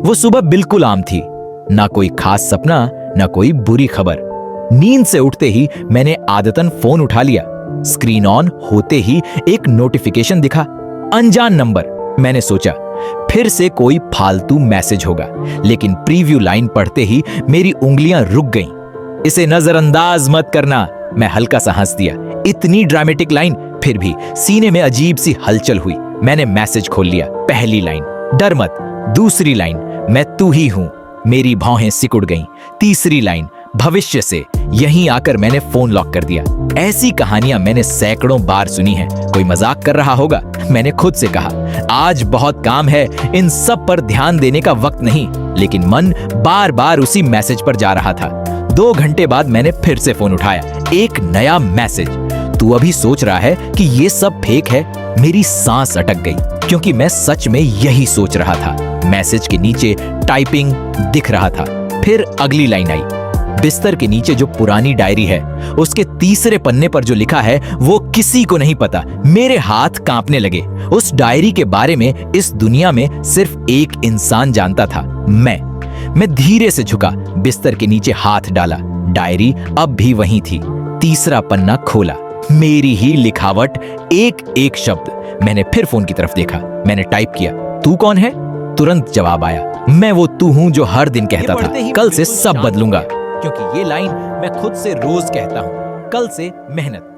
वो सुबह बिल्कुल आम थी, ना कोई खास सपना, ना कोई बुरी खबर। नींद से उठते ही मैंने आदतन फोन उठा लिया। स्क्रीन ऑन होते ही एक नोटिफिकेशन दिखा, अनजान नंबर। मैंने सोचा फिर से कोई फालतू मैसेज होगा, लेकिन प्रीव्यू लाइन पढ़ते ही मेरी उंगलियां रुक गईं। इसे नजरअंदाज मत करना, मैं हल्का सा हंस दिया। इतनी ड्रामेटिक लाइन, फिर भी सीने में अजीब सी हलचल हुई। मैंने मैसेज खोल लिया। पहली लाइन, डर मत। दूसरी लाइन, मैं तू ही हूं। मेरी भौहें सिकुड़ गईं। तीसरी लाइन, भविष्य से। यहीं आकर मैंने फोन लॉक कर दिया। ऐसी कहानियां मैंने सैकड़ों बार सुनी हैं। कोई मजाक कर रहा होगा। मैंने खुद से कहा, आज बहुत काम है, इन सब पर ध्यान देने का वक्त नहीं। लेकिन मन बार बार उसी मैसेज पर जा रहा था। 2 घंटे बाद मैंने फिर से फोन उठाया। एक नया मैसेज, तू अभी सोच रहा है कि ये सब फेक है? मेरी सांस अटक गई, क्योंकि मैं सच में यही सोच रहा था। मैसेज के नीचे टाइपिंग दिख रहा था। फिर अगली लाइन आई, बिस्तर के नीचे जो पुरानी डायरी है, उसके तीसरे पन्ने पर जो लिखा है वो किसी को नहीं पता। मेरे हाथ कांपने लगे। उस डायरी के बारे में इस दुनिया में सिर्फ एक इंसान जानता था, मैं धीरे से झुका, बिस्तर के नीचे हाथ डाला। डायरी अब भी वहीं थी। तीसरा पन्ना खोला, मेरी ही लिखावट, एक एक शब्द। मैंने फिर फोन की तरफ देखा। मैंने टाइप किया, तू कौन है? तुरंत जवाब आया, मैं वो तू हूं जो हर दिन कहता था, कल से सब बदलूंगा। क्योंकि ये लाइन मैं खुद से रोज कहता हूं, कल से मेहनत,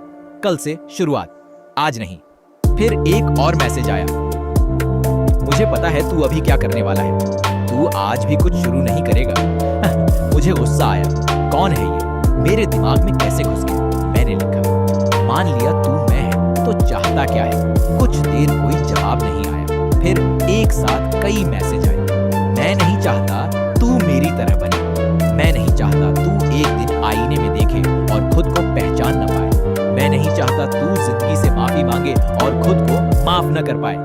कल से शुरुआत, आज नहीं। फिर एक और मैसेज आया, मुझे पता है तू अभी क्या करने वाला है, तू आज भी कुछ शुरू नहीं करेगा। मुझे गुस्सा आया, कौन है ये? मेरे दिमाग में कैसे घुस गया? मैंने लिखा, मान लिया तू मैं है तो चाहता क्या है? कुछ देर कोई जवाब नहीं आया। फिर एक साथ कई मैसेज आए, मैं नहीं चाहता तू मेरी तरह बने, मैं नहीं चाहता तू एक दिन आईने में देखे और खुद को पहचान न पाए, मैं नहीं चाहता तू जिंदगी से माफी मांगे और खुद को माफ न कर पाए।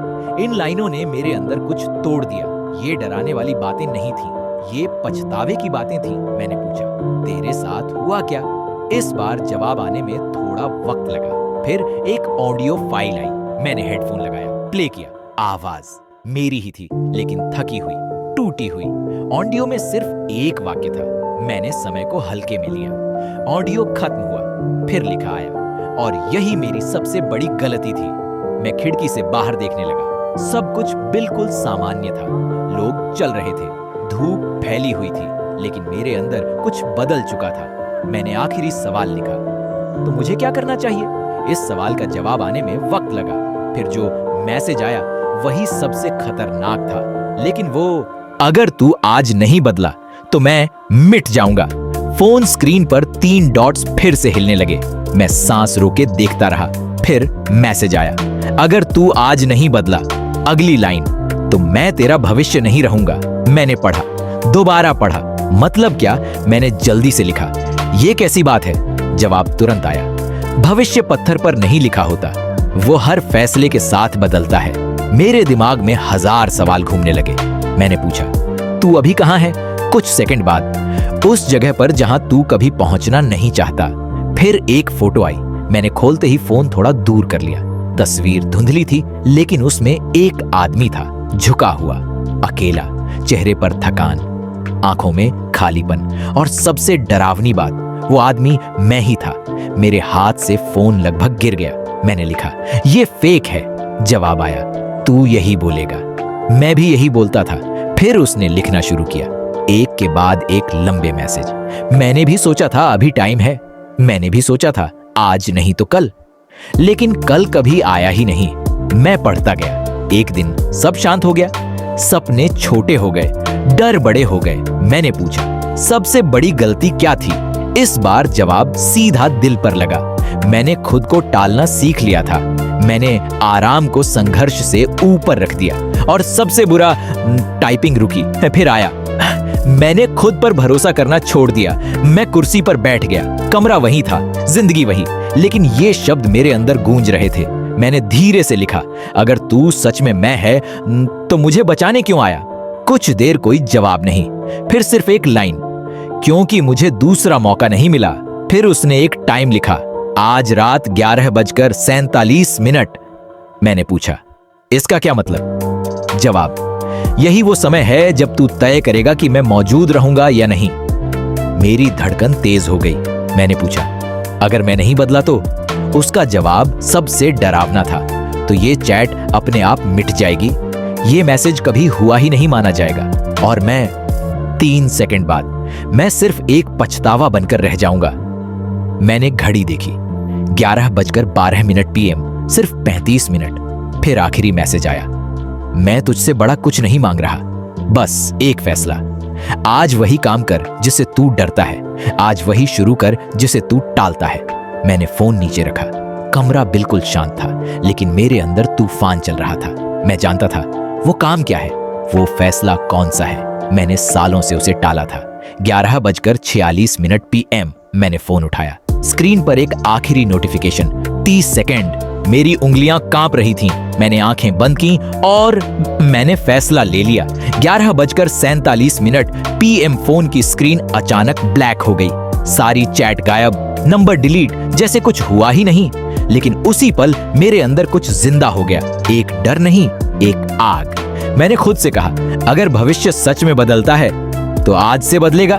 इन लाइनों ने मेरे अंदर कुछ तोड़ दिया। ये डराने वाली बातें नहीं थी, ये पछतावे की बातें थी। मैंने पूछा, तेरे साथ हुआ क्या? इस बार जवाब आने में थोड़ा वक्त लगा। फिर एक ऑडियो फाइल आई। मैंने हेडफोन लगाया, प्ले किया। आवाज मेरी ही थी, लेकिन थकी हुई, टूटी हुई। ऑडियो में सिर्फ एक वाक्य था, मैंने समय को हल्के में लिया। ऑडियो खत्म हुआ, फिर लिखा आया, और यही मेरी सबसे बड़ी गलती थी। मैं खिड़की से बाहर देखने लगा। सब कुछ बिल्कुल सामान्य था। लोग चल रहे थे, धूप फैली हुई थी, लेकिन मेरे अंदर कुछ बदल चुका था। मैंने आखिरी सवाल लिखा, तो मुझे क्या करना चाहिए? इस सवाल का जवाब आने में वक्त लगा। फिर जो मैसेज आया वही सबसे खतरनाक था, लेकिन वो, अगर तू आज नहीं बदला तो मैं मिट जाऊंगा। फोन स्क्रीन पर 3 डॉट्स फिर से हिलने लगे। मैं सांस रोके देखता रहा। फिर मैसेज आया, अगर तू आज नहीं बदला, अगली लाइन, तो मैं तेरा भविष्य नहीं रहूंगा। मैंने पढ़ा, दोबारा पढ़ा। मतलब क्या? मैंने जल्दी से लिखा, ये कैसी बात है? जवाब तुरंत आया, भविष्य पत्थर पर नहीं लिखा होता, वो हर फैसले के साथ बदलता है। मेरे दिमाग में 1000 सवाल घूमने लगे। मैंने पूछा, तू अभी कहां है? कुछ सेकंड बाद, उस जगह पर जहां तू कभी पहुंचना नहीं चाहता। फिर एक फोटो आई। मैंने खोलते ही फोन थोड़ा दूर कर लिया। तस्वीर धुंधली थी, लेकिन उसमें एक आदमी था, झुका हुआ, अकेला, चेहरे पर थकान, आंखों में खालीपन, और सबसे डरावनी बात, वो आदमी मैं ही था। मेरे हाथ से फोन लगभग गिर गया। मैंने लिखा, ये फेक है। जवाब आया, तू यही बोलेगा। मैं भी यही बोलता था। फिर उसने लिखना शुरू किया, एक के बाद एक लंबे मैसेज। मैंने भी सोचा था अभी टाइम है, मैंने भी सोचा था आज नहीं तो कल, लेकिन कल कभी आया ही नहीं। मैं पढ़ता गया। एक दिन सब शांत हो गया, सपने छोटे हो गए, डर बड़े हो गए। मैंने पूछा, सबसे बड़ी गलती क्या थी? इस बार जवाब सीधा दिल पर लगा। मैंने खुद को टालना सीख लिया था। मैंने आराम को संघर्ष से ऊपर रख दिया। और सबसे बुरा, टाइपिंग रुकी। फिर आया, मैंने खुद पर भरोसा करना छोड़ दिया। मैं कुर्सी पर बैठ गया। कमरा वही था, जिंदगी वही, लेकिन ये शब्द मेरे अंदर गूंज रहे थे। मैंने धीरे से लिखा, अगर तू सच में मैं है तो मुझे बचाने क्यों आया? कुछ देर कोई जवाब नहीं। फिर सिर्फ एक लाइन, क्योंकि मुझे दूसरा मौका नहीं मिला। फिर उसने एक टाइम लिखा, आज रात 11:47 मैंने पूछा, इसका क्या मतलब? जवाब, यही वो समय है जब तू तय करेगा कि मैं मौजूद रहूंगा या नहीं। मेरी धड़कन तेज हो गई। मैंने पूछा, अगर मैं नहीं बदला तो? उसका जवाब सबसे डरावना था, तो ये चैट अपने आप मिट जाएगी, ये मैसेज कभी हुआ ही नहीं माना जाएगा, और मैं 3 सेकंड बाद मैं सिर्फ एक पछतावा बनकर रह जाऊंगा। मैंने घड़ी देखी, 11:12 PM, सिर्फ 35 मिनट। फिर आखिरी मैसेज आया, मैं तुझसे बड़ा कुछ नहीं मांग रहा, बस एक फैसला। आज वही काम कर जिसे तू डरता है, आज वही शुरू कर जिसे तू टालता है। मैंने फोन नीचे रखा। कमरा बिल्कुल शांत था, लेकिन मेरे अंदर तूफान चल रहा था। मैं जानता था वो काम क्या है, वो फैसला कौन सा है। मैंने सालों से उसे टाला था। 11:46 PM मैंने फोन उठाया। स्क्रीन पर एक आखिरी नोटिफिकेशन, 30 सेकंड। मेरी उंगलियां कांप रही थीं। मैंने आंखें बंद की और मैंने फैसला ले लिया। 11:47 PM फोन की स्क्रीन अचानक ब्लैक हो गई। सारी चैट गायब, नंबर डिलीट, जैसे कुछ हुआ ही नहीं। लेकिन उसी पल मेरे अंदर कुछ जिंदा हो गया। एक डर नहीं, एक आग। मैंने खुद से कहा, अगर भविष्य सच में बदलता है तो आज से बदलेगा।